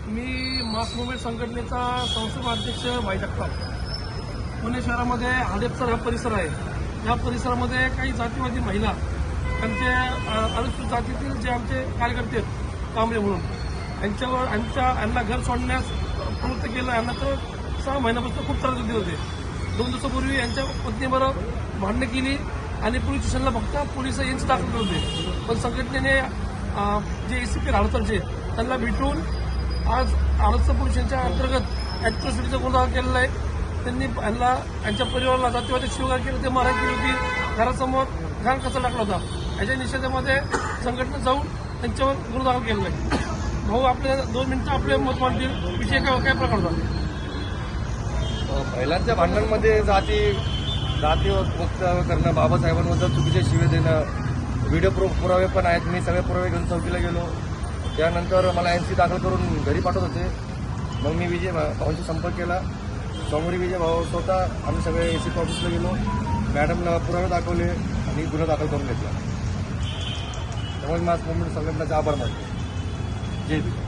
मी मास movement संघटनेचा संस्थापक अध्यक्ष भाई जगताप. पुणे शहरामध्ये हडपसर हा परिसर आहे. या परिसरामध्ये काही जातीवादी महिला त्यांचे अनुसूचित जातीतील जे आमचे कार्यकर्ते आहेत कांबळे म्हणून यांना घर सोडण्यास प्रवृत्त केलं. यांना तर 6 महिन्यापासून खूप त्रास देत होते. 2 दिवसापूर्वी यांच्या पत्नीबरोबर भांडणं केली आणि पोलीस स्टेशनला फक्त पोलिस यांची दाखल करत होते. पण संघटनेने जे ACP हडपसरचे त्यांना भेटून आज हडपसर पोलीस स्टेशनच्या अंतर्गत ॲट्रॉसिटीचा गुन्हा दाखल केलेला आहे. त्यांनी यांच्या परिवाराला जातीवादी शिवगार केलं, ते मारहाण केली होती, घरासमोर घाण कचरा टाकला होता. याच्या निषेधामध्ये संघटना जाऊन त्यांच्यावर गुन्हा दाखल केलेला आहे. भाऊ आपल्या 2 मिनिटं आपले मत मांडतील. विषय काय प्रकार होता? महिलांच्या भांडणांमध्ये जाती वक्तव्य करणं, बाबासाहेबांबद्दल चुकीचे शिवे देणं, व्हिडिओ पुरावे पण आहेत. मी सगळे पुरावे घेऊन चौकीला गेलो. त्यानंतर मला NC दाखल करून घरी पाठवत होते. मग मी विजय भाऊंशी संपर्क केला. समोरी विजय भाऊ स्वतः आम्ही सगळे ACP ऑफिसला गेलो. मॅडमला पुरावे दाखवले आणि गुन्हा दाखल करून घेतला. त्यामुळे मास मुवमेंट संघटनेचा आभार मानतो. जय भीम.